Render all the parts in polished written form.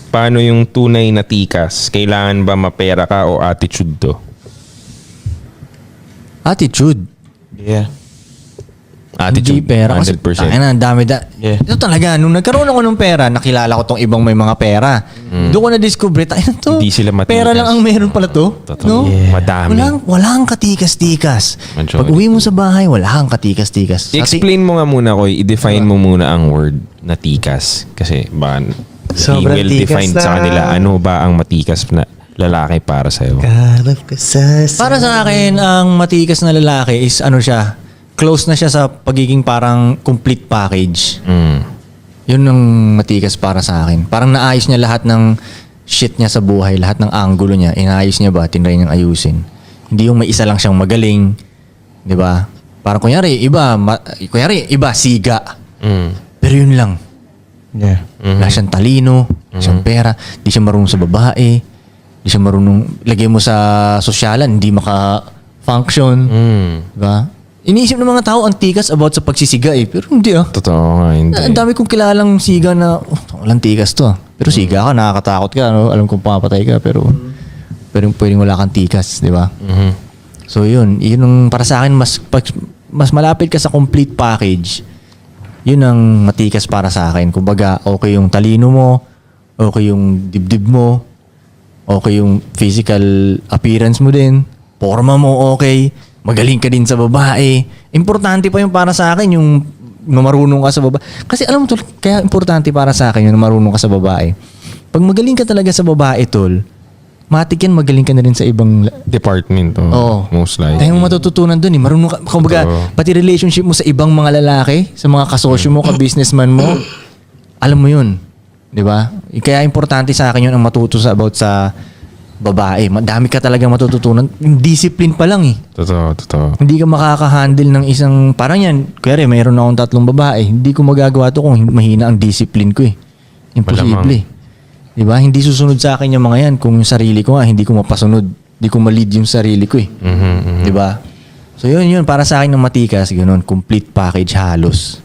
paano yung tunay na tikas? Kailangan ba mapera ka o attitude to? Attitude. Yeah. Attitude, Hindi pera. Kasi 100%. ang dami Yeah. Ito talaga, nung nagkaroon ako ng pera, nakilala ko tong ibang may mga pera. Doon ko na-discover, to. Hindi sila matikas. Pera lang ang meron pala to. Totoo. No? Yeah. Madami. Walang katikas-tikas. Majority. Pag uwi mo sa bahay, wala kang katikas-tikas. I-explain mo nga muna, Koy. I-define mo muna ang word na tikas. Kasi baka Sobrang well tikas defined na. sa kanila. Ano ba ang matikas na lalaki para sa'yo? Karap ka sa... Para sa akin, ang matikas na lalaki is ano siya, close na siya sa pagiging parang complete package. Yun ang matikas para sa akin. Parang naayos niya lahat ng shit niya sa buhay, lahat ng angulo niya, inaayos niya ba, tinry niyang ayusin. Hindi yung may isa lang siyang magaling, di ba? Parang kunyari, iba, siga. Pero yun lang. Yeah. Wala siyang talino, wala siyang pera, di siya marunong sa babae, di siya marunong, lagay mo sa sosyalan, hindi maka-function. Diba? Iniisip ng mga tao ang tikas about sa pagsisiga pero hindi Totoo nga, hindi. Ang dami kong kilalang siga na, walang tikas to Pero siga ka, nakakatakot ka, no? Alam kong pumapatay ka, pero pwedeng wala kang tikas, di ba? So yun ang para sa akin, mas malapit ka sa complete package. Yun ang matikas para sa akin. Kumbaga, okay yung talino mo, okay yung dibdib mo, okay yung physical appearance mo din, forma mo okay, magaling ka din sa babae. Importante pa yung para sa akin yung marunong ka sa babae. Kasi alam mo tol, kaya importante para sa akin yung marunong ka sa babae. Pag magaling ka talaga sa babae tol, matik yan magaling ka na rin sa ibang Department, Oo. most likely. Dahil yung matututunan dun marunong ka, kumbaga, pati relationship mo sa ibang mga lalaki, sa mga kasosyo mo, ka-businessman mo, alam mo yun. Di ba? Kaya importante sa akin yun ang matuto about sa babae. Madami ka talaga matututunan. Yung discipline pa lang Totoo. Hindi ka makaka-handle ng isang, parang yan, kaya mayroon akong 3 babae. Hindi ko magagawa to kung mahina ang discipline ko Imposible. Di ba? Hindi susunod sa akin yung mga yan kung yung sarili ko hindi ko mapasunod. Hindi ko ma-lead yung sarili ko Di ba? So yun, para sa akin ng matikas, ganun, complete package halos.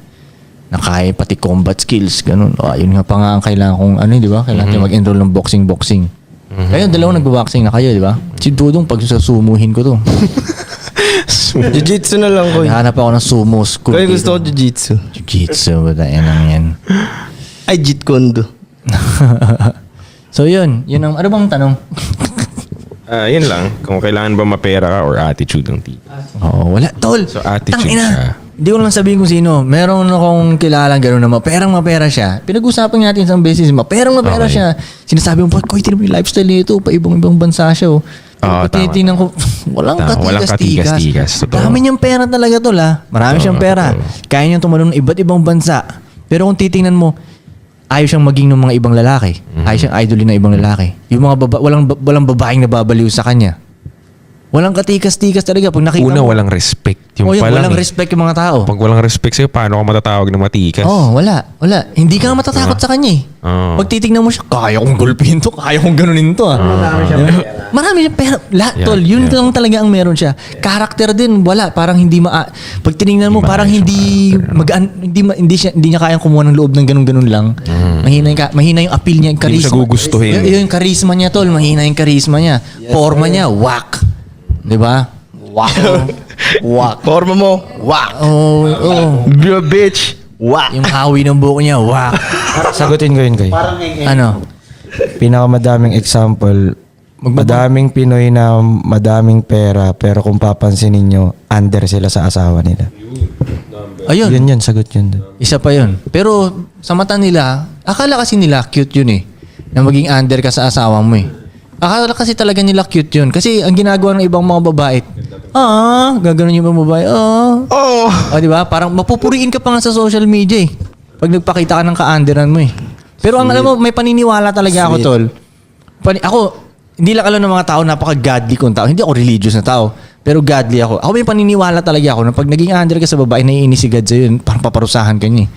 Na kaya pati combat skills, ganun. Yun nga pa nga ang kailangan kong, di ba? Kailangan tayo mag-enroll ng boxing. Kayo, dalawang nagbo-boxing na kayo, di ba? Si Dudong, pag sumuhin ko to. Jiu-jitsu na lang, Koy. Hanap ako ng sumo school. Koy, gusto ko jiu-jitsu. Jiu-jitsu, yan lang yan. Ay, Jeet Kondo. So yun ang, ano bang tanong? Yun lang. Kung kailangan ba mapera ka or attitude ng tikas. Oo, wala. Tol, So, attitude tangina. siya. Hindi ko lang sabihin kung sino. Meron akong kilalang gano'n na mapera siya. Pinag-usapan natin isang beses, mapera Okay. siya. Sinasabi mo, Koy, tinan mo yung lifestyle nito, pa ibang bansa siya. Oo, Tinitingnan ko, walang Walang katikas-tikas. katikas-tikas, totoo. Dami niyang pera talaga tol Marami siyang pera. Kaya niyang tumalon ng iba't ibang bansa. Pero kung titingnan mo, ayaw siyang maging ng mga ibang lalaki. Ayaw siyang idolin ng ibang lalaki. Yung mga walang babaeng nababaliw sa kanya. Walang katikas-tikas talaga. Pag nakita Una, mo, walang respect. Yung palang, walang respect yung mga tao. Pag walang respect sa'yo, paano ka matatawag na matikas? Wala. Hindi ka matatakot sa kanya Oo. Pag titignan mo siya, kaya kong gulpin to, kaya kong ganunin to Marami siyang pera. Lahat, Yan, tol. Yun yan. lang talaga ang meron siya. Karakter din, wala. Parang hindi pag tinignan mo, Hindi parang maayos hindi yung karakter, hindi niya kayang kumuha ng loob ng ganun lang. Mahina yung appeal niya, yung Hindi mo charisma. siya gugustuhin. Yung charisma niya, tol. Mahina yung charisma niya. Forma niya, whack. Di ba? Whack. Forma mo, wak. Oh. Bitch, wak. Yung hawi ng buhok niya, whack. Sagutin ko yun, Koy. Ano? Pinakamadaming example, madaming Pinoy na madaming pera, pero kung papansinin nyo, under sila sa asawa nila. Ayun. Yun, sagot yun. Isa pa yun. Pero sa mata nila, akala kasi nila cute yun na maging under ka sa asawa mo Akala kasi talaga nila cute yun. Kasi ang ginagawa ng ibang mga babae, gaganon yung ibang babae, di ba? Parang mapupuriin ka pa nga sa social media pag nagpakita ka ng ka-underan mo Pero ang alam mo, may paniniwala talaga ako, tol. Ako, hindi lang alam ng mga tao, napaka-godly kong tao. Hindi ako religious na tao, pero godly ako. Ako may paniniwala talaga ako na pag naging under ka sa babae, naiinis si God sa'yo yun, parang paparusahan ka niya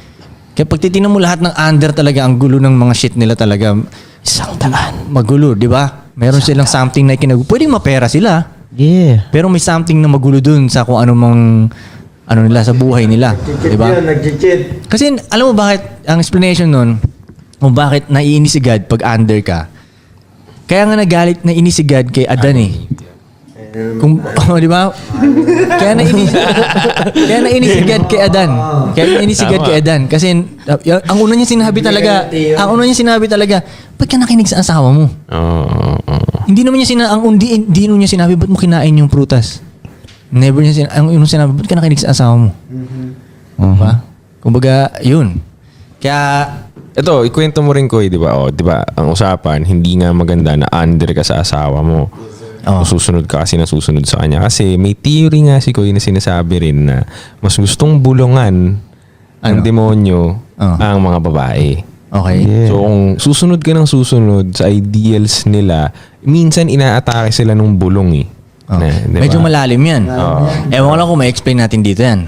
Kaya pag titignan mo lahat ng under talaga, ang gulo ng mga shit nila talaga, isang daan. Magulo, di ba? Meron silang something na pwedeng mapera sila. Yeah. Pero may something na magulo dun sa kung anumang nila sa buhay nila, di ba? Kasi alam mo bakit ang explanation nun, kung bakit naiinis si God pag under ka. Kaya nga naiinis si God kay Adan eh. Kung, di ba? Kaya naiinis si God kay Adan. Kasi ang una niya sinabi talaga, ba't ka nakinig sa asawa mo? Hindi naman niya hindi niya sinabi, ba't mo kinain yung prutas? Never niya ang unang sinabi, ba't ka nakinig sa asawa mo? Diba? Kumbaga, yun. Kaya, Ito, ikwento mo rin ko, di ba? Di ba, ang usapan, hindi nga maganda na under ka sa asawa mo. Susunod ka kasi nasusunod sa kanya. Kasi may theory nga si Koy na sinasabi rin na mas gustong bulungan ng demonyo ang mga babae. okay. Yeah. So kung susunod ka ng susunod sa ideals nila, minsan inaatake sila nung bulong eh. Diba? Medyo malalim yan. Ewan ko lang kung ma-explain natin dito yan.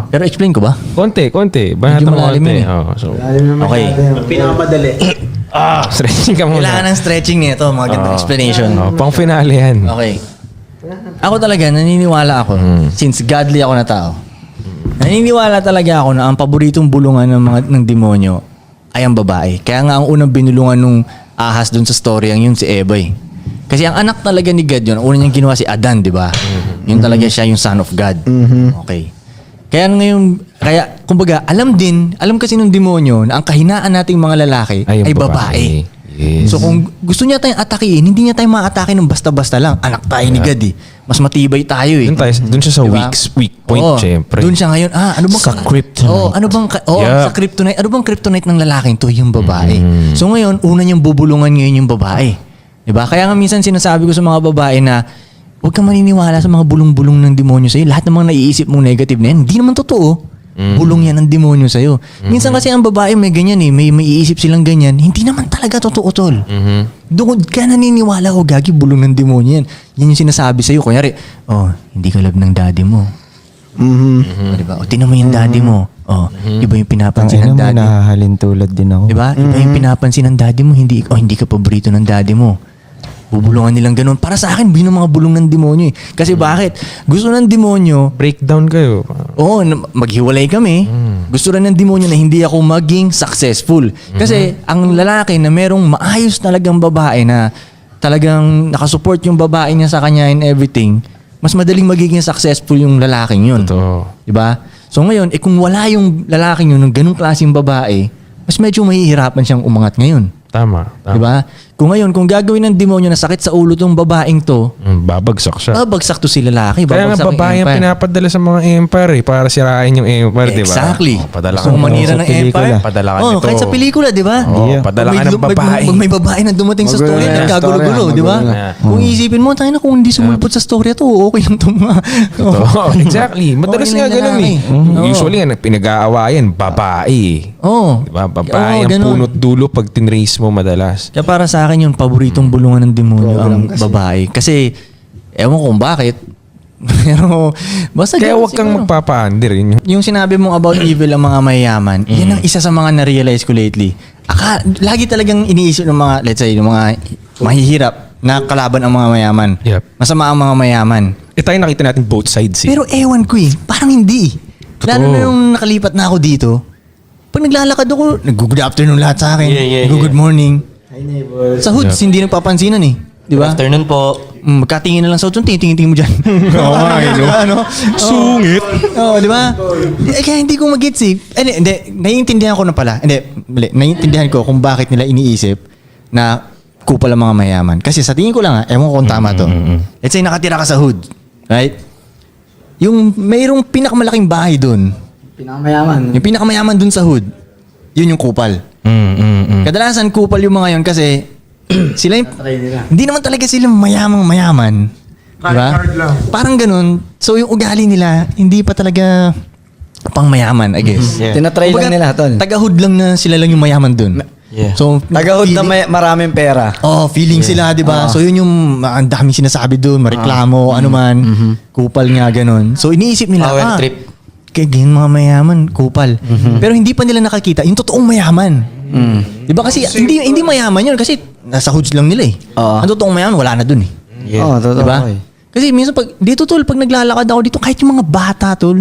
Pero explain ko ba? konti. Medyo Banatan mo malalim konti. yun eh. So, Okay. Pinakamadali. stretching ka muna. Kailangan ng stretching nito, mga gandang explanation. Pang finale yan. Okay. Ako talaga, naniniwala ako, since godly ako na tao, naniniwala talaga ako na ang paboritong bulungan ng demonyo ay ang babae. Kaya nga ang unang binulungan nung ahas dun sa story ang yun si Eva eh. Kasi ang anak talaga ni God yun, ang una niyang ginawa si Adan, di ba? Yun talaga siya yung son of God. Okay. Kaya kumbaga, alam kasi ng demonyo na ang kahinaan nating mga lalaki ay babae. Yes. So kung gusto niya tayong atakiin, hindi niya tayo ma-atake ng basta-basta lang. Anak tayo ni God eh. Mas matibay tayo eh. Dun siya sa Diba? weak point, syempre. Doon siya ngayon. Ano bang Sa kryptonite. sa kryptonite. Ano bang kryptonite ng lalaking to? Yung babae. So ngayon, una niyang bubulungan ngayon yung babae. Diba? Kaya nga minsan sinasabi ko sa mga babae na huwag kang maniniwala sa mga bulong-bulong ng demonyo sa'yo. Lahat ng mga naiisip mong negative na yan, hindi naman totoo. Bulong yan ng demonyo sa'yo. Minsan kasi ang babae may ganyan eh, may iisip silang ganyan. Hindi naman talaga totoo, tol. Doon ka naniniwala ko, gagi, bulong ng demonyo yan. Yan yung sinasabi sa'yo. Kunyari, hindi ka love ng daddy mo. Diba? Tinan mo yung daddy mo. Iba yung pinapansin ng Tangina mo, daddy. nahahalin tulad din ako. Diba? Iba yung pinapansin ng daddy mo. Hindi ka paborito ng daddy mo. Bubulungan nilang ganun. Para sa akin, yung mga bulong ng demonyo eh. Kasi bakit? Gusto ng demonyo, Breakdown kayo. maghiwalay kami. Gusto rin ng demonyo na hindi ako maging successful. Kasi ang lalaki na merong maayos talagang babae na talagang nakasupport yung babae niya sa kanya and everything, mas madaling magiging successful yung lalaking yun. Totoo. Diba? So ngayon, kung wala yung lalaking yun ng ganung klaseng babae, mas medyo mahihirapan siyang umangat ngayon. Tama. Diba? Kung gagawin ng demonyo na sakit sa ulo tong babaeng to, Babagsak siya. babagsak to si lalaki. Kaya nga babagsak yung babae ang empire. pinapadala sa mga empire eh, para sirain yung empire, di ba? Exactly. Padala Gusto ka mo manira sa ng empire? pelikula. Padala ka nito. Kahit sa pelikula, di ba? Padala ka ng babae. May babae na dumating sa story, Magulo na nagkagulo-gulo, story, di ba? magulo na. Kung isipin mo, tayo na kung hindi sumulpot sa story ito, okay lang ito mga. Totoo. Exactly. Madalas Okay nga lang ganun eh. lalaki. Usually nga, pinag-aawayan, babae. Oo. Diba? Babae ang ganun. punot dulo pag tinrace mo madalas. Kaya para sa akin yung paboritong bulungan ng demonyo ang babae. Kasi, ewan ko kung bakit. Pero, basta Kaya ganun huwag kang siguro. magpapa-under yun. Yung sinabi mong about evil ang mga mayayaman, yan ang isa sa mga na-realize ko lately. Lagi talagang iniisip ng mga, let's say, ng mga mahihirap na kalaban ang mga mayaman. Yep. Masama ang mga mayaman. Tayo nakita natin both sides eh. Pero ewan ko eh, parang hindi. Totoo. Lalo na nung nakalipat na ako dito, pag naglalakad ako, nag-good afternoon lahat sa akin. Good morning. Hi, neighbor. Sa hoods, hindi nagpapansinan eh. Di ba? Afternoon po. Magkatingin na lang sa hoods, tingin-tingin mo dyan. Oo nga, ano? Sungit. Oo, di ba? Kaya hindi ko mag-gets eh. Hindi, naiintindihan ko na pala. Mali, naiintindihan ko kung bakit nila iniisip na kupal ang mga mayaman. Kasi sa tingin ko lang ewan ko kung tama to. Let's say nakatira ka sa hood. Right? Yung mayroong pinakamalaking bahay doon. Pinakamayaman. Yung pinakamayaman dun sa hood, yun yung kupal. Kadalasan kupal yung mga yun kasi sila yung, hindi naman talaga sila mayamang-mayaman. Diba? Parang ganun. So yung ugali nila, hindi pa talaga pang mayaman, I guess. Tinatry lang nila, tol. Taga-hood lang na sila lang yung mayaman dun. So, Tagahod na feeling- maraming pera. feeling sila, di ba? So, yun yung ang daming sinasabi doon, mareklamo, ano man, kupal nga, ganun. So, iniisip nila, Power trip. kaya ganyan mga mayaman, kupal. Pero hindi pa nila nakakita yung totoong mayaman. Di ba? Kasi hindi mayaman yun kasi nasa hoods lang nila eh. Ang totoong mayaman, wala na doon eh. Oo, totoo. Di ba? eh. Kasi minsan dito tol, pag naglalakad ako dito, kahit yung mga bata tol,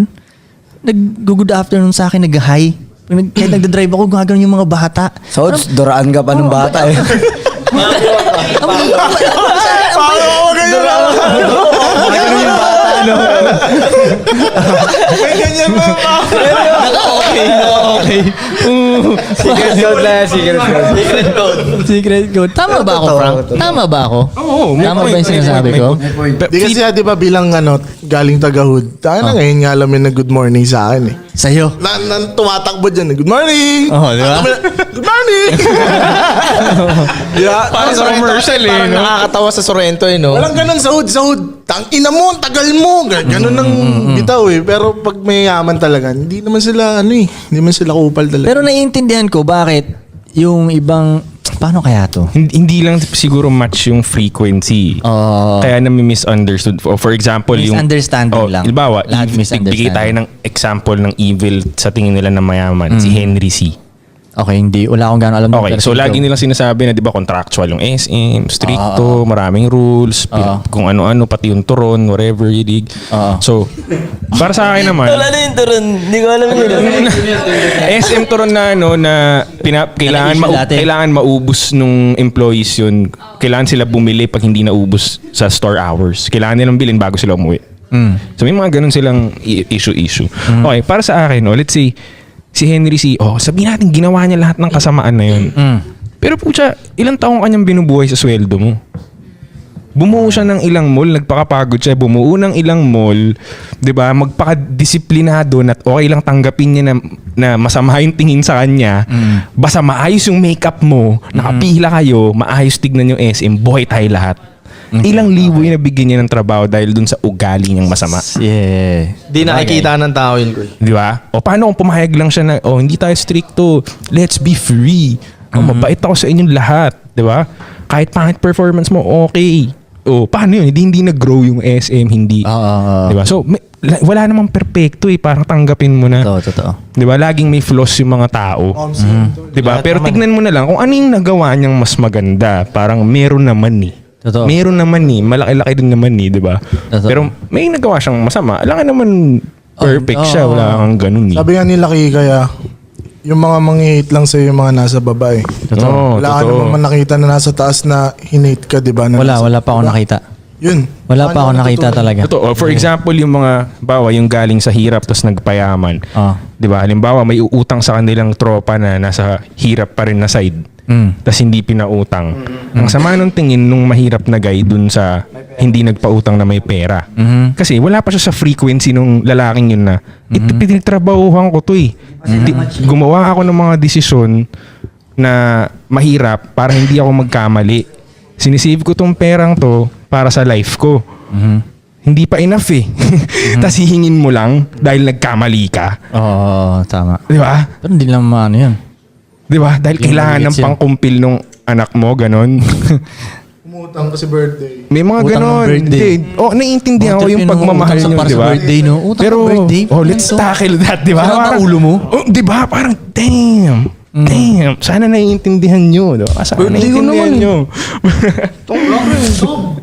nag-good afternoon sa akin, nag-hi. Kahit nagdadrive ako, gumagano yung mga bata. So, duraan ka pa ng bata eh. Okay. Secret code na yan, secret code. Secret code. Tama ba ako, Frank? Tama ba ako? Oo, may Tama ba point, yung sinasabi may ko? point. Di kasi di ba bilang galing tagahood, tayo na ngayon nga alam na good morning sa akin eh. Sa'yo. Tumatakbo dyan eh, good morning! Oo, di ba? Good morning! Yeah, Parang sa commercial eh, no? Nakakatawa sa Sorrento eh, no? walang ganun sa hood. Tang ina mo, ang tagal mo. Ganun ang bitaw eh. Pero pag may yaman talaga, hindi naman sila hindi naman sila kupal talaga. Pero naiintindihan ko bakit yung ibang... Paano kaya to? Hindi lang siguro match yung frequency. Oo. Kaya nami-misunderstood. For example, yung... Misunderstanding lang. Halimbawa, Lahat misunderstanding. bigay tayo ng example ng evil sa tingin nila na mayaman. Si Henry C. Okay, hindi. Wala akong gano'n alam. Okay, so lagi nilang sinasabi na di ba contractual yung SM, stricto, maraming rules, kung ano-ano, pati yung turon, whatever you dig. So, para sa akin naman, Wala na yung turon. Hindi ko alam yun. SM turon na kailangan Nag-issue dati. kailangan maubos nung employees yun. Kailangan sila bumili pag hindi naubos sa store hours. Kailangan nilang bilhin bago sila umuwi. So may mga ganun silang issue. Okay, para sa akin, let's say si Henry C. Sabihin natin ginawa niya lahat ng kasamaan na yun. Pero pucha, ilang taong kanyang binubuhay sa sweldo mo? Bumuo siya ng ilang mall, nagpakapagod siya, bumuo ng ilang mall, 'di ba? Magpakadisiplinado na okay lang tanggapin niya na masama yung tingin sa kanya. Basta maayos yung makeup mo, nakapila kayo, maayos tignan yung SM, buhay tayo lahat. Ilang libo yung nabigyan niya ng trabaho dahil dun sa ugali niyang masama. Yeah. Di nakikita ng tao yun, bro. Di ba? O paano kung pumayag lang siya na, hindi tayo stricto, let's be free. Mabait ako sa inyong lahat. Di ba? Kahit pangit performance mo, okay. Paano yun? Hindi nag-grow yung SM, hindi. Di ba? So, wala namang perfecto eh. Parang tanggapin mo na. Totoo. Di ba? Laging may flaws yung mga tao. Di ba? Pero tignan mo na lang kung ano yung nagawa niyang mas maganda. Parang meron naman eh. Totoo. Meron naman eh. Malaki-laki din naman eh, di ba? Pero may nagawa siyang masama. Alam ka naman perfect siya. Wala kang ganun eh. Sabi nga nila kaya yung mga manghihit lang sa'yo yung mga nasa baba eh. Totoo. Wala ka naman nakita na nasa taas na hinate ka, di ba? Wala pa ako nakita. Yun. Wala pa ako nakita talaga. Totoo. For example, yung mga bawa yung galing sa hirap tapos nagpayaman. 'Di ba? Halimbawa, may uutang sa kanilang tropa na nasa hirap pa rin na side. Tapos hindi pinautang. Ang sama ng tingin nung mahirap na guy dun sa hindi nagpautang na may pera. Kasi wala pa siya sa frequency nung lalaking yun na pinagtrabahuhan ko to eh. Gumawa ako ng mga desisyon na mahirap para hindi ako magkamali. Sinisave ko tong perang to para sa life ko. Hindi pa enough eh. Tapos hihingin mo lang dahil nagkamali ka. Oo, tama. Di ba? Pero hindi lang maano yun. Di ba? Dahil Yung kailangan ng magigits yun. pangkumpil nung anak mo, ganon. Umutang kasi birthday. May mga Utang ng ganon. birthday. Hindi. Naiintindihan ko yung Utang pagmamahal sa nyo, para di sa ba? birthday, no? Utang Pero, sa birthday. let's tackle that, di ba? Sira ba Parang- ulo mo? Di ba? Parang, damn. Sana naiintindihan nyo. Di ba? Sana Birthday ko naiintindihan naman. nyo.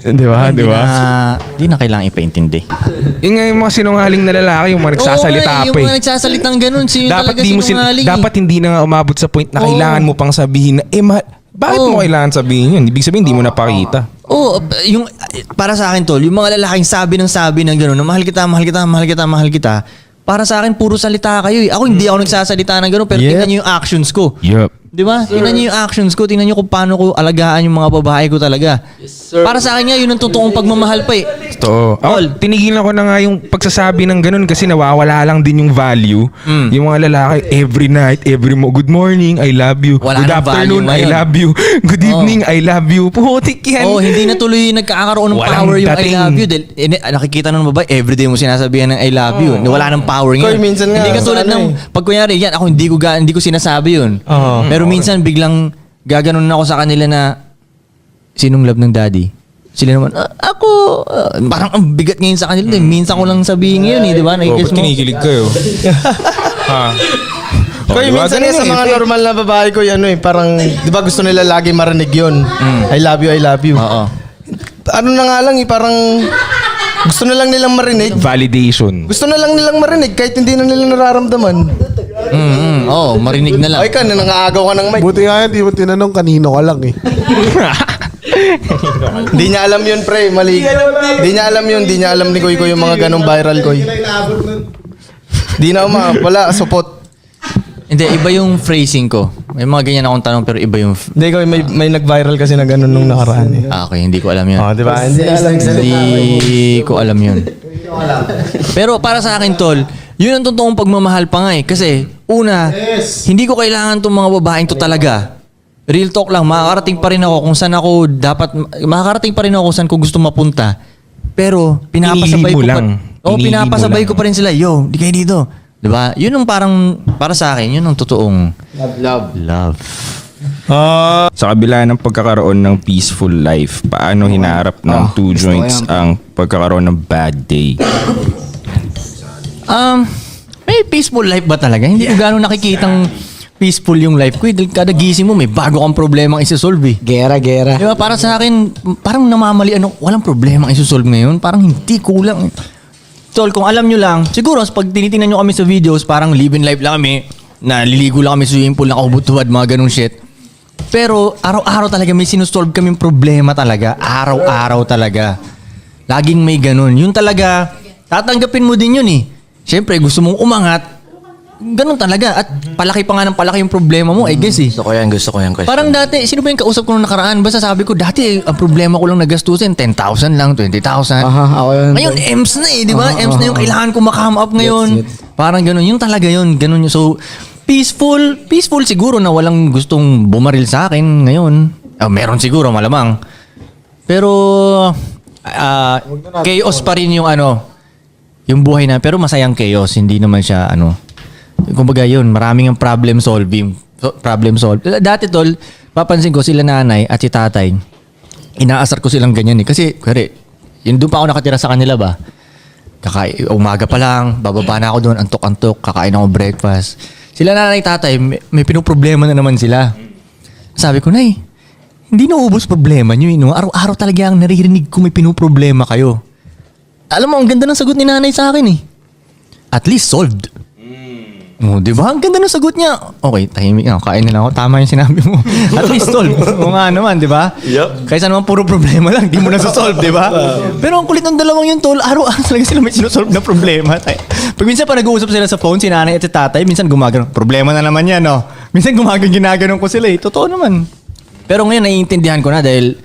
Di ba? Di ba? Hindi na kailangan ipaintindi. Yung nga yung mga sinungaling na lalaki, yung mga nagsasalita pa Yung eh. mga nagsasalitang ganun, sino Dapat talaga di mo sinungaling dapat hindi na nga umabot sa point na kailangan mo pang sabihin na bakit mo kailangan sabihin yun? Ibig sabihin hindi mo napakita. yung para sa akin tol, yung mga lalaking sabi ng gano'n, na mahal kita, mahal kita, mahal kita, mahal kita. Para sa akin puro salita kayo eh. Ako hindi ako nagsasalita ng gano'n, pero tingnan niyo yung actions ko. Yup. Di ba? Tingnan niyo yung actions ko, tingnan niyo kung paano ko alagaan yung mga babae ko talaga. Para sa akin nga, yun ang totoong pagmamahal pa eh. Totoo. Ako, tinigilan ko na nga yung pagsasabi ng ganun kasi nawawala lang din yung value. Yung mga lalaki, every night, good morning, I love you. Wala Good nang afternoon, value I ngayon. love you. Good evening, I love you. Putik yan. Hindi na tuloy nagkakaroon ng Walang power yung dating. I love you. Dahil nakikita ng babae, everyday mo sinasabihan ng I love you. Wala ng power ngayon. Koy, minsan nga, Hindi katulad ano ng, pag kunyari, yan, ako hindi ko sinasabi yun. Pero minsan biglang gaganon ako sa kanila na, sinong love ng daddy? Sila naman, ako. Parang ang bigat ngayon sa kanila. Minsan ko lang sabihin yun eh, di ba? ba't Nakikis mo. kinikilig kayo? Ha? Koy, diba? minsan Ganun sa eh. mga normal na babae ko, parang, di ba gusto nila lagi marinig yun? I love you, I love you. Oo. Ano na nga lang parang gusto na lang nilang marinig. Validation. Gusto na lang nilang marinig kahit hindi na nila nararamdaman. Oo, marinig na lang. Ay ka, nangaagaw ka ng mic. Buti nga yan, di mo tinanong kanino ka lang eh. Di niya alam yun, pre. Mali. Di niya alam yun. Di niya alam ni Koy yung mga ganong viral, Koy. Di na wala, support. Hindi, iba yung phrasing ko. May mga ganyan akong tanong pero iba yung... Hindi, Koy, may nag-viral kasi na ganon nung nakaraan eh. Okay, hindi ko alam yun. Oh, di ba? Hindi alam. Hindi ko alam yun. Pero para sa akin, tol, yun ang totoong pagmamahal pa nga eh. Kasi, una, hindi ko kailangan tong mga babaeng to talaga. Real talk lang, makakarating pa rin ako kung saan ako dapat, makakarating pa rin ako kung saan ko gusto mapunta. Pero, pinapasabay Pinili mo ko lang. Pinili mo pinapasabay lang. ko pa rin sila. Yo, di kayo dito. Diba? Yun ang parang, para sa akin, yun ang totoong love. Sa kabila ng pagkakaroon ng peaceful life, paano hinaharap ng two joints ang pagkakaroon ng bad day? May peaceful life ba talaga? Hindi ko gano'ng nakikitang peaceful yung life ko. Dahil kada gising mo, may bago kang problema ang isa-solve eh. Gera. Di ba? Para sa akin, parang namamali, walang problema ang isa-solve ngayon. Parang hindi kulang. Tol, kung alam nyo lang, siguro pag tinitingnan nyo kami sa videos, parang live-in life lang kami, naliligo lang kami sa swimming pool, nakahubutuwad, mga ganung shit. Pero araw-araw talaga may sinusolve kaming problema talaga. Araw-araw talaga. Laging may ganun. Yun talaga, tatanggapin mo din yun eh. Siyempre, gusto mong umangat, ganun talaga. At palaki pa nga ng palaki yung problema mo, I guess eh. Gusto ko yan question. Parang dati, sino ba yung kausap ko nung nakaraan? Basta sabi ko, dati ang problema ko lang nagastusin, 10,000 lang, 20,000. Aha, ako yun. Ngayon, EMS na eh, di ba? EMS na yung kailangan ko makam up ngayon. Parang ganun. Yung talaga yun. Ganun yun. So, peaceful siguro na walang gustong bumaril sa akin ngayon. Meron siguro, malamang. Pero, chaos pa rin yung yung buhay na. Pero masayang chaos. Hindi naman siya, kumbaga yun, maraming ang problem solving. Dati tol, papansin ko sila nanay at si tatay, inaasar ko silang ganyan eh. Kasi, yun doon pa ako nakatira sa kanila ba? Umaga pa lang, bababa na ako doon, antok-antok, kakain ako breakfast. Sila nanay tatay, may pinoproblema na naman sila. Sabi ko, Nay, hindi naubos problema nyo. Araw-araw talaga ang naririnig ko may pinoproblema kayo. Alam mo, ang ganda ng sagot ni nanay sa akin eh. At least solved. Di ba? Ang ganda ng sagot niya. Okay, tahimik nga. Kain na lang ako. Tama yung sinabi mo. At least solved. O nga naman, di ba? Yep. Kaysa naman puro problema lang. Di mo na solve, di ba? Pero ang kulit ng dalawang yung tol, araw-araw talaga sila may sinusolve na problema. Pag minsan pa nag-uusap sila sa phone, si nanay at si tatay, minsan gumagano. Problema na naman yan, no? Minsan ginaganon ko sila eh. Totoo naman. Pero ngayon, naiintindihan ko na dahil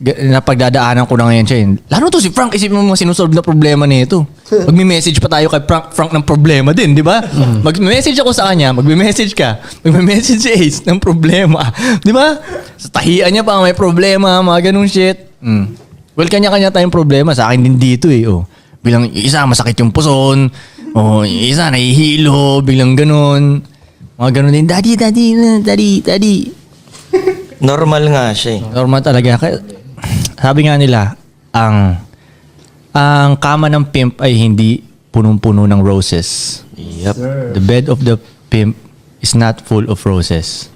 napagdadaanan ko na ngayon siya. Lalo to si Frank, isipin mo sinusolve na problema nito. Magme-message pa tayo kay Frank ng problema din, di ba? Magme-message ako sa kanya, magme-message ka. Magme-message si Ace ng problema. Di ba? Sa tahian niya pa may problema, mga ganung shit. Well, kanya-kanya tayong problema. Sa akin din dito eh. Bilang isa, masakit yung puson. Isa, nahihilo. Bilang ganun. Mga ganun din. Daddy. Normal nga siya eh. Normal talaga. Sabi nga nila, ang kama ng pimp ay hindi punong-puno ng roses. Yep. The bed of the pimp is not full of roses.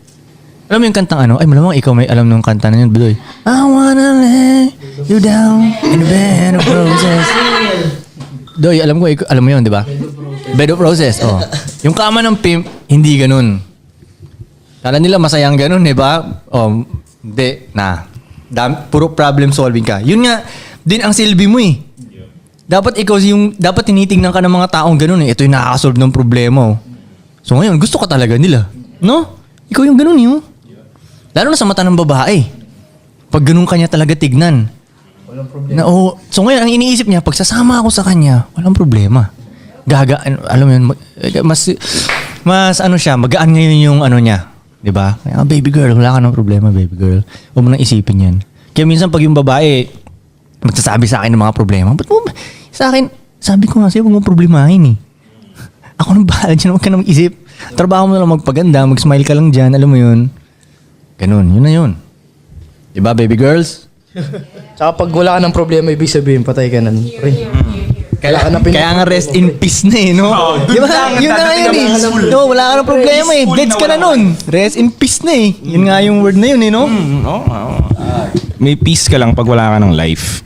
Alam mo yung kantang Ay, malamang ikaw may alam ng kanta na yun, Budoy. I wanna lay you down in the bed of roses. Doy, alam mo yun, di ba? Bed of roses, Yung kama ng pimp, hindi ganun. Kala nila masayang ganun, di ba? Hindi, puro problem solving ka. Yun nga, din ang silbi mo eh. Dapat ikaw dapat tinitingnan ka ng mga taong ganun eh. Ito yung nakakasolve ng problema. So ngayon, gusto ka talaga nila. No? Ikaw yung ganun eh. Lalo na sa mata ng babae. Pag ganun kanya talaga tignan. Walang problema. So ngayon, ang iniisip niya, pag sasama ako sa kanya, walang problema. Alam mo yun, mas siya, magaan ngayon yung niya. Diba? Baby girl, wala ka ng problema, baby girl. Huwag mo nang isipin yan. Kaya minsan pag yung babae magsasabi sa akin ng mga problema, ba't mo, sa akin, sabi ko nga sa'yo, huwag mong problemahin eh. Ako nang bahala dyan, huwag ka na mag-isip. Trabaho mo na lang magpaganda, mag-smile ka lang dyan, alam mo yun. Ganun, yun na yun. Diba, baby girls? Tsaka pag wala ka ng problema, ibig sabihin, patay ka na. Pre. Kaya nga rest in peace na eh, no? Di ba? Yun na nga yun eh. No, wala ka ng problema eh. Deads ka na nun. Rest in peace na eh. Yun nga yung word na yun eh, no? May peace ka lang pag wala ka ng life.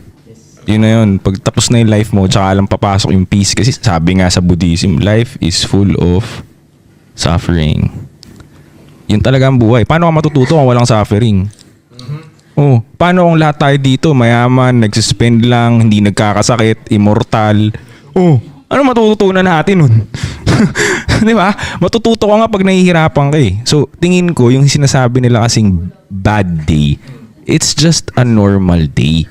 Yun na yun. Pag tapos na yung life mo, tsaka lang papasok yung peace. Kasi sabi nga sa Buddhism, life is full of Suffering. Yun talaga ang buhay. Paano ka matututo kung walang suffering? Oh, paano kung lahat tayo dito, mayaman, nagsispend lang, hindi nagkakasakit, immortal? Oh, ano matututunan natin nun? Di ba? Matututo ka nga pag nahihirapan ka eh. So, tingin ko, yung sinasabi nila kasing bad day, it's just a normal day.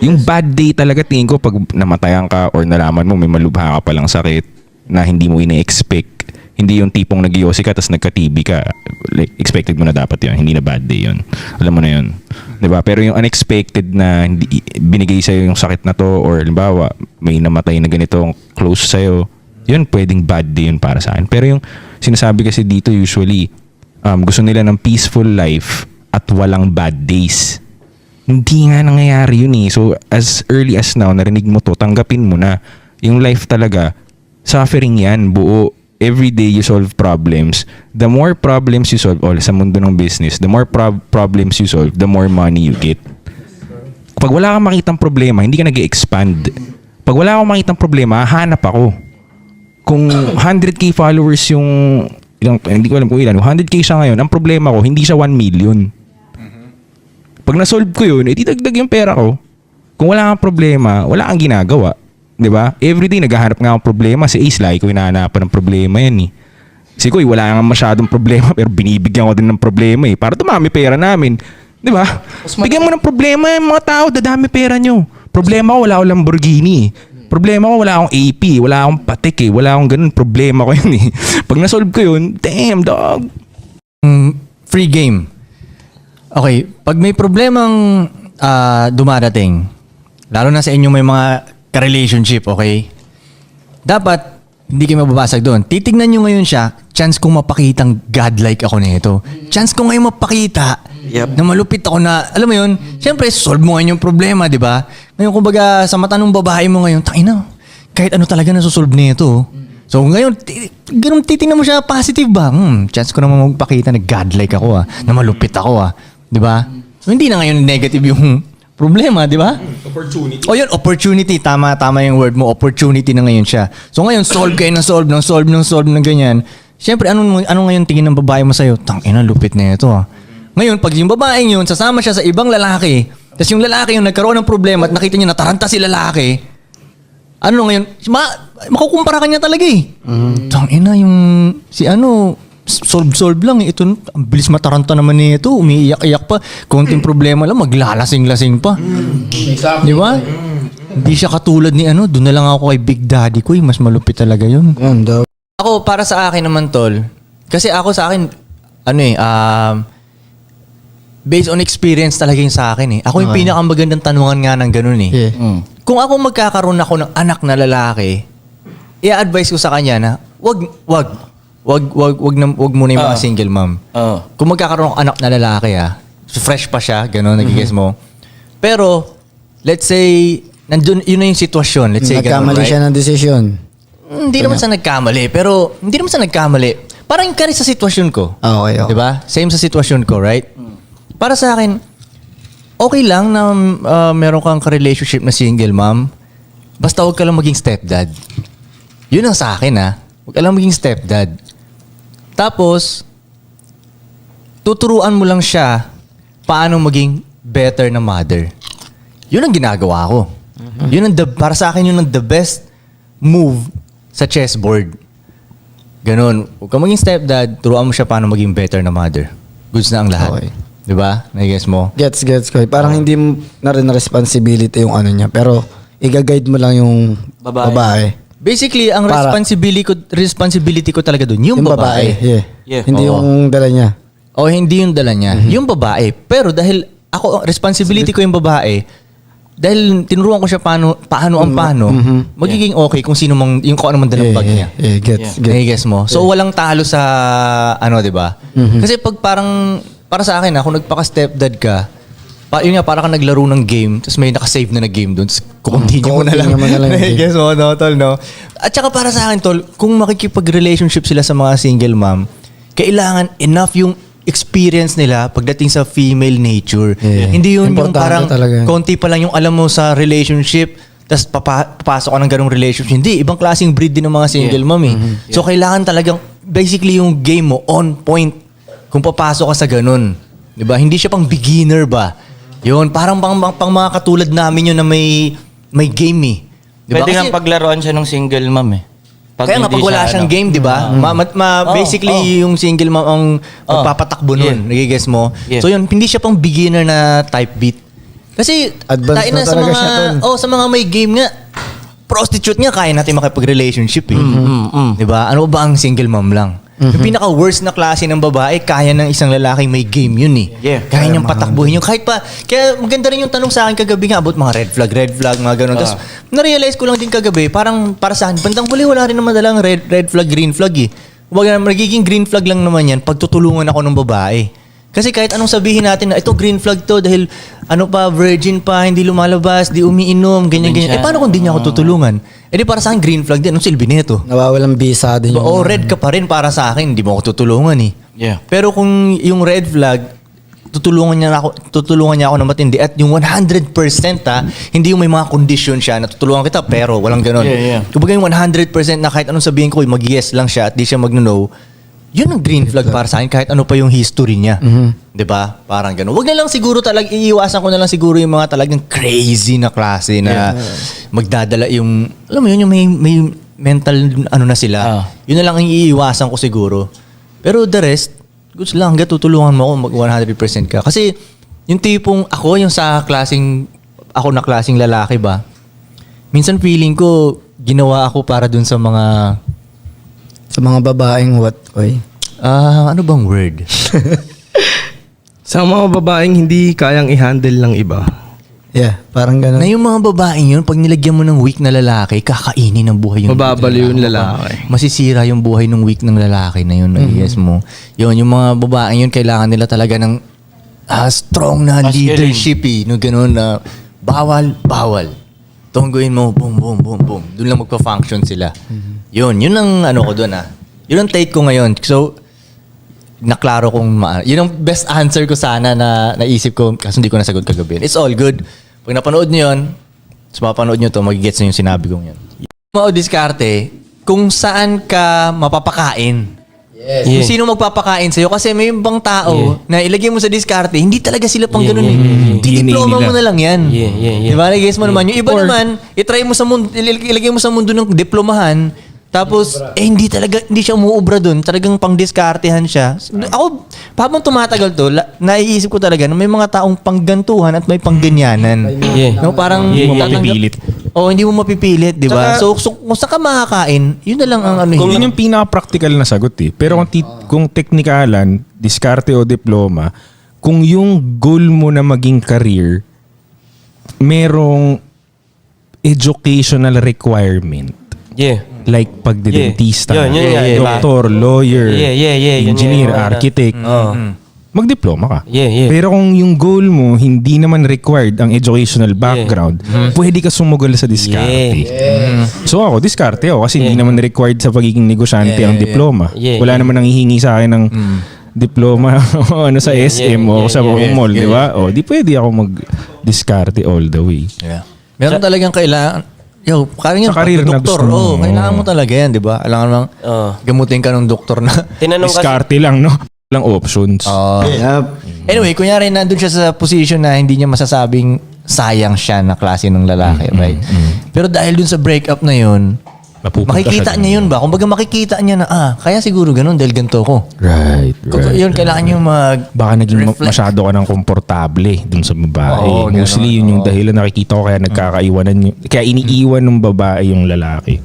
Yung bad day talaga, tingin ko, pag namatayan ka or nalaman mo may malubha ka palang sakit na hindi mo ine-expect. Hindi yung tipong nag-iossi ka tapos nagka-TB ka. Like, expected mo na dapat yun. Hindi na bad day yun. Alam mo na yun. Diba? Pero yung unexpected na hindi, binigay sa'yo yung sakit na to or halimbawa, may namatay na ganito close sa'yo, yun pwedeng bad day yun para sa akin. Pero yung sinasabi kasi dito usually, gusto nila ng peaceful life at walang bad days. Hindi nga nangyayari yun eh. So as early as now, narinig mo to, tanggapin mo na yung life talaga, suffering yan, buo. Every day you solve problems. The more problems you solve, sa mundo ng business, the more problems you solve, the more money you get. Pag wala kang makitang problema, hindi ka nag-expand. Pag wala kang makitang problema, hanap ako. Kung 100k followers yung, hindi ko alam kung ilan, 100k siya ngayon, ang problema ko, hindi siya 1 million. Pag na-solve ko yun, itidagdag yung pera ko. Kung wala kang problema, wala kang ginagawa. Diba? Everyday naghahanap nga akong problema. Si Ace, lagi ko hinahanapan ng problema yan eh. Si Koy, wala nga masyadong problema pero binibigyan ko din ng problema eh. Para dumami pera namin. Diba? Bigyan mo ng problema yung mga tao, dadami pera nyo. Problema ko, wala akong Lamborghini eh. Problema ko, wala akong AP, wala akong Patek eh. Wala akong ganun. Problema ko yun eh. Pag nasolve ko yun, damn dog. Free game. Okay, pag may problemang dumarating, lalo na sa inyo may mga ka-relationship, okay? Dapat, hindi kayo mababasag doon. Titignan nyo ngayon siya, chance kong mapakitang godlike ako nito. Chance ko ngayon mapakita na malupit ako na, alam mo yun, siyempre, solve mo ngayon yung problema, di ba? Ngayon, kumbaga, sa mata ng babae mo ngayon, tangina, kahit ano talaga nasusolve nito. So, ngayon, ganun titignan mo siya, positive ba? Chance ko naman magpakita na godlike ako, na malupit ako, di ba? So, hindi na ngayon negative yung problema, di ba? Opportunity. O yun, opportunity. Tama yung word mo. Opportunity na ngayon siya. So ngayon, solve kayo ng solve ng ganyan. Siyempre, ano ngayon tingin ng babae mo sa'yo? Tangina, lupit na ito Ngayon, pag yung babae yun, sasama siya sa ibang lalaki, tapos yung lalaki yung nagkaroon ng problema at nakita niya nataranta si lalaki, ano ngayon? Makukumpara ka niya talaga eh. Tangina, yung si solve lang eh. Ito, ang bilis mataranta naman nito. Umiiyak-iyak pa. Konting problema lang, maglalasing-lasing pa. Di ba? Hindi siya katulad ni doon na lang ako kay Big Daddy ko. Mas malupit talaga yun. Ako, para sa akin naman, tol. Kasi ako sa akin, based on experience talaga yung sa akin eh. Ako yung pinakamagandang tanungan nga ng ganun eh. Yeah. Kung ako magkakaroon ako ng anak na lalaki, i-advise ko sa kanya na, wag muna yung mga single mom. Kung magkakaroon ng anak na lalaki fresh pa siya, gano'n, nagigess mo. Pero, let's say, nandun, yun na yung sitwasyon. Let's say, Nagkamali siya ng desisyon. Hindi naman sa nagkamali, pero, hindi naman sa nagkamali. Parang kari sa sitwasyon ko. Okay. Diba? Same sa sitwasyon ko, right? Para sa akin, okay lang na meron kang ka-relationship na single mom. Basta huwag ka lang maging stepdad. Yun ang sa akin huwag ka lang maging stepdad. Tapos, tuturuan mo lang siya paano maging better na mother. Yun ang ginagawa ko. Yun ang para sa akin, yun ang the best move sa chessboard. Ganon. Huwag ka maging stepdad, turuan mo siya paano maging better na mother. Goods na ang lahat. Okay. Diba? Nai-guess mo? Gets ko. Parang hindi mo na rin na responsibility yung niya. Pero, i-guide mo lang yung babae. Basically, ang Para- responsibility ko talaga dun, yung babae. Yeah. Hindi yung dala niya. O hindi yung dala niya, yung babae. Pero dahil ako, responsibility ko yung babae, dahil tinuruan ko siya paano ang paano, magiging okay kung sino mang, yung kung ano man dalang bag niya. Gets. Nai-guess mo? So, walang talo sa, di ba? Kasi pag parang, para sa akin, kung nagpaka-stepdad ka, yun nga, parang ka naglaro ng game, tapos may nakasave na game doon, tapos kukontinue mo na lang. Nai-guess mo, tol, no? At saka para sa akin, tol, kung makikipag-relationship sila sa mga single mom, kailangan enough yung experience nila pagdating sa female nature. Yeah. Hindi yun yung Importante parang talaga. konti pa lang yung alam mo sa relationship, tapos papasok ka ng ganong relationship. Hindi, ibang klaseng breed din ng mga single mom eh. So kailangan talagang basically yung game mo on point kung papasok ka sa ganun. 'Di ba? Hindi siya pang beginner ba? Yun, parang pang mga katulad namin yun na may game eh. 'Di ba? Pwede nga paglaruan siya ng single mom eh. Kaya nga pag wala siyang game, 'di ba? Basically yung single mom ang magpapatakbo nun, nagigess mo. Yeah. So yun, hindi siya pang beginner na type beat. Kasi Advanced dahil na sa talaga mga siya, tol. sa mga may game nga, prostitute nga kaya natin makipag-relationship eh. 'Di ba? Ano ba ang single mom lang? Yung pinaka-worst na klase ng babae, kaya ng isang lalaki may game yun eh. Yeah. Kaya niyang patakbuhin yun. Kahit pa, kaya maganda rin yung tanong sa akin kagabi nga about mga red flag, mga ganun. Tapos, na-realize ko lang din kagabi, parang para sa akin, bandang huli wala rin naman dalang red flag, green flag eh. Kumbaga, magiging green flag lang naman yan pag tutulungan ako ng babae. Kasi kahit anong sabihin natin na ito green flag to dahil ano pa, virgin pa, hindi lumalabas, di umiinom, ganyan. Paano kung di niya ako tutulungan? Di para sa akin green flag din. Anong silbi nito? Nawawalang bisa din yung... O red ka pa rin para sa akin, hindi mo ako tutulungan eh. Yeah. Pero kung yung red flag, tutulungan niya ako ng matindi at yung 100% hindi yung may mga condition siya na tutulungan kita pero walang ganon. Yeah. Kumbaga yung 100% na kahit anong sabihin ko, mag-yes lang siya at di siya mag-no, yun ang green flag para sa akin kahit ano pa yung history niya. 'Di ba? Parang gano'n. Wag na lang siguro iiwasan ko na lang siguro yung mga talagang crazy na klase na magdadala yung alam mo yun yung may mental ano na sila. Yun na lang ang iiwasan ko siguro. Pero the rest, goods lang hanggang tutulungan mo ako mag 100% ka. Kasi yung tipong ako yung sa klaseng ako na klaseng lalaki ba. Minsan feeling ko ginawa ako para dun sa mga Sa mga babaeng what, oy? ano bang word? Sa mga babaeng hindi kayang i-handle ng iba. Yeah, parang gano'n. Na yung mga babaeng yun, pag nilagyan mo ng weak na lalaki, kakainin ng buhay yung Mababaliw yung lalaki. Masisira yung buhay ng weak ng lalaki na yun. Yes mo. Yun, yung mga babaeng yun, kailangan nila talaga ng strong na leadership eh. No, ganun na bawal. Tungguin mo, boom. Doon lang magpa-function sila. Yun ang ano ko doon Yun ang take ko ngayon. So, naklaro kong yun ang best answer ko sana na naisip ko kasi hindi ko nasagot kagabi. It's all good. Pag napanood nyo yun, sa mapanood nyo to, magigets na yung sinabi kong yun. Mga diskarte, kung saan ka mapapakain. Yes. Kung sino magpapakain sa'yo. Kasi may ibang tao na ilagay mo sa diskarte, hindi talaga sila pang ganun eh. Diploma mo na lang yan. Diba? Nag-guess mo naman. Yung iba naman, itry mo sa mundo, ilagay mo sa mundo ng diplomahan, tapos, hindi siya umuubra dun. Talagang pang-diskartehan siya. Ako, habang tumatagal to, naiisip ko talaga na may mga taong panggantuhan at may pangganyanan. No, parang Hindi mo mapipilit. hindi mo mapipilit, di ba? So, kung saan ka makakain, yun na lang ang ano. Yun yung pinaka-practical na sagot eh. Pero kung teknikalan, diskarte o diploma, kung yung goal mo na maging career, merong educational requirement. Yeah. Like pagdidentista, Yun, doktor, lawyer, Yun, engineer, yun. architect. Magdiploma ka. Yeah. Pero kung yung goal mo, hindi naman required ang educational background, pwede ka sumugal sa diskarte. So ako, diskarte ako kasi hindi naman required sa pagiging negosyante ang diploma. Wala naman nang hihingi sa akin ng diploma o ano sa SM o sa mall, di ba? O, di pwede ako mag-diskarte all the way. Yeah. Meron talagang kailangan. Parang yan, Sa career na doktor. gusto mo. Kailangan mo talaga yan, di ba? Kailangan mo gamutin ka ng doktor na. Tinanong kasi, Diskarte lang, no? Walang options. Yep. Anyway, kunyari nandun siya sa position na hindi niya masasabing sayang siya na klase ng lalaki, right? Pero dahil dun sa breakup na yun, Mapupunta makikita siya niya yun ba? Kumbaga makikita niya na, kaya siguro ganun dahil ganito ko. Right. Yun, kailangan niyo Baka naging reflect. masyado ka ng komportable dun sa babae. Oo, ganun. Mostly yun yung dahilan nakikita ko kaya nagkakaiwanan kaya iniiwan ng babae yung lalaki.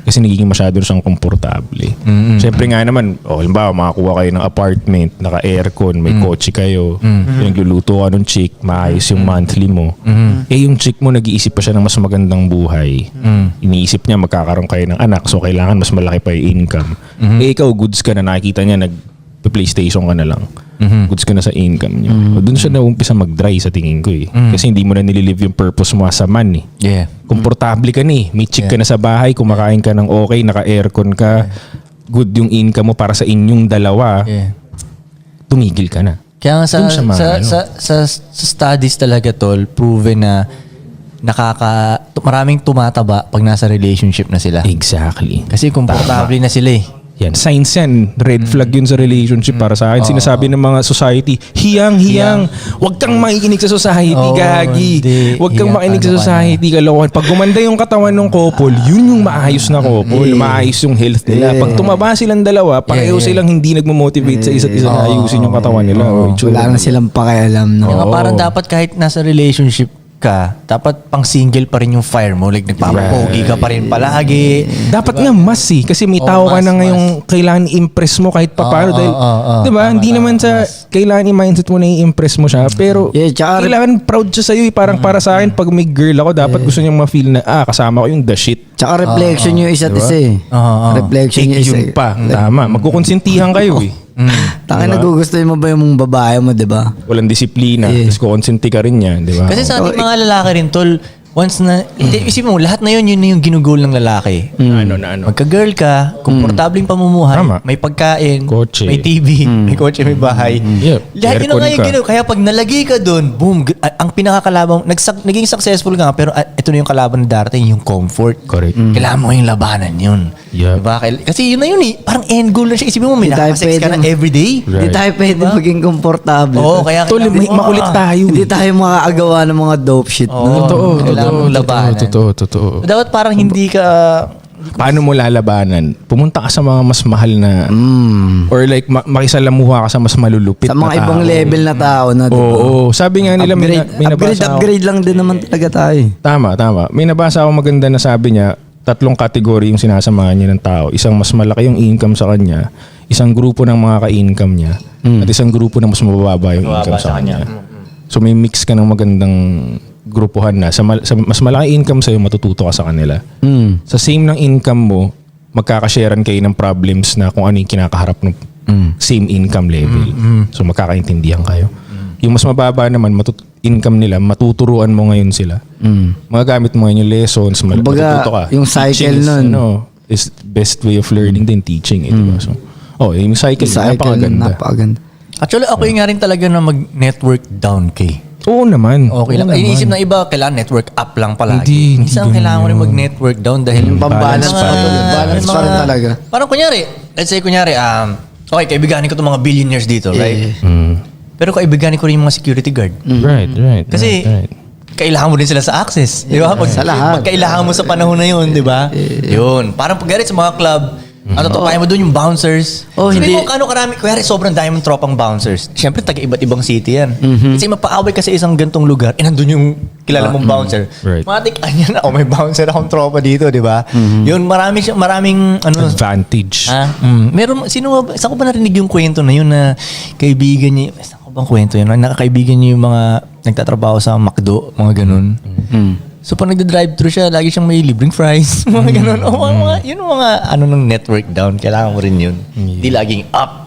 Kasi nagiging masyado siyang komportable. Siyempre nga naman, halimbawa makakuha kayo ng apartment, naka-aircon, may kotse kayo, nagluluto ka ng chick, maayos yung monthly mo. Yung chick mo nag-iisip pa siya ng mas magandang buhay. Iniisip niya magkakaroon kayo ng anak, so kailangan mas malaki pa yung income. Ikaw, goods ka na, nakikita niya nag-PlayStation ka na lang. Goods ka na sa income niya. Doon siya naumpisa mag-dry sa tingin ko eh. Kasi hindi mo na nililive yung purpose mo as a man eh. Yeah. Komportable ka na eh. May chick ka na sa bahay, kumakain ka ng okay, naka-aircon ka, good yung income mo para sa inyong dalawa, tumigil ka na. Kaya nga Dun sa sa studies talaga tol, proven na maraming tumataba pag nasa relationship na sila. Exactly. Kasi komportable na sila eh. Yan, signs yan. Red flag yun sa relationship para sa akin. Sinasabi ng mga society, hiyang. Huwag kang makikinig sa society, Oo, gagi. hindi. Huwag kang Hiyang, makinig sa ano ka society, kalokohan. Pag gumanda yung katawan ng couple, yun yung maayos na couple. Maayos yung health nila. Pag tumaba silang dalawa, pareho silang hindi nagmo-motivate sa isa't isa na ayusin yung katawan nila. o itsura Wala na nila. silang pakialam, no? Kaya nga parang dapat kahit nasa relationship ka, dapat pang single pa rin yung fire mo. Like nagpapapogi ka pa rin palagi. Dapat nga mas kasi may tao ka mas, na ngayong kailangan i-impress mo kahit paano dahil di ba hindi naman sa kailangan i-mindset mo na i-impress mo siya pero Yeah, tsaka- kailangan proud siya sa'yo parang para sa akin pag may girl ako dapat gusto niyang ma-feel na kasama ko yung the shit. Tsaka reflection yung isa't isa eh. Reflection yung isa. Yun pa, tama. Magkukonsentihan kayo eh. Tangin nagugustuhin mo ba yung babae mo, di ba? Walang disiplina, tapos kukonsenti ka rin niya, di ba? Kasi sa ating mga lalaki rin, tol, once na, isipin mo, lahat na yun na yung ginugol ng lalaki. Ano. Magka-girl ka, komportabling pamumuhay, Tama. may pagkain, Kotse. may TV, may kotse, may bahay. Yep. Lahat yun na nga Aircon yung ka. ginugol. Kaya pag nalagay ka doon, boom, ang pinakakalabang, naging successful ka nga, pero ito na yung kalaban na darating, yung comfort. Correct. Kailangan mo yung labanan yun. Yep. Diba? Kasi yun na yun eh. Parang end goal na siya. Isipin mo, may Hindi tayo nakasex ka na pwede- everyday. Hindi tayo pwede maging komportable. Oo, kaya Tol, may makulit tayo. Hindi tayo makakagawa ng mga dope shit. no? Kailangan mong labanan. Totoo. Dapat parang hindi ka... Paano mo lalabanan? Pumunta ka sa mga mas mahal na or like makisalamuha ka sa mas malulupit Sa mga na ibang tao. level na tao na, di ba? Oo. Sabi nga nila Upgrade lang din naman talaga tayo. Tama. May nabasa ako maganda na sabi niya, 3 kategory yung sinasamahan niya ng tao. Isang mas malaki yung income sa kanya, isang grupo ng mga ka-income niya, at isang grupo na mas mababa yung income sa kanya. So may mix ka ng magandang grupuhan na. Sa mas malaki income sa'yo, matututo ka sa kanila. Sa same ng income mo, magkakasharean kayo ng problems na kung ano yung kinakaharap ng same income level. So magkakaintindihan kayo. Yung mas mababa naman, income nila, matuturuan mo ngayon sila. Magagamit mo ngayon yung lessons, Kumbaga, matututo ka. yung cycle Teaching is, nun. is best way of learning din teaching. Diba? So, yung cycle, napakaganda. Napakaganda. Actually, okay nga rin talaga na mag-network down kay. Oo naman. Okay lang. Oo Iniisip naman. ng iba, kailangan network up lang palagi. Hindi Minsan kailangan mo rin mag-network down dahil... Pambalance Mga- pa rin. Balance pa rin talaga. Parang kunyari, let's say okay, kaibiganin ko itong mga billionaires dito, right? Pero kaibiganin ko rin yung mga security guard. Right. Kasi right. kailangan mo din sila sa access. Di ba? Sa lahat. Pag kailangan mo sa panahon na yun, di ba? Yun. Parang pag sa mga club, tutupayan mo doon yung bouncers. Oh, Sabihin hindi. mo kano karami, kaya sobrang dami mong tropang bouncers. Siyempre, taga-iba't ibang city yan. Kasi mapaaway ka sa isang gantong lugar, nandun yung kilala mong bouncer. Right. Matik, yan may bouncer akong tropa dito, di ba? Yun, maraming Advantage. Meron, saan ko ba narinig yung kwento na yun na kaibigan niya, saan ko bang kwento yun? Nakakaibigan niya yung mga nagtatrabaho sa McDo, mga ganun. So pag nagda-drive-thru siya, lagi siyang may libreng fries, mga ganun. O mga, yun ang mga ng network down, kailangan mo rin yun. Hindi laging up.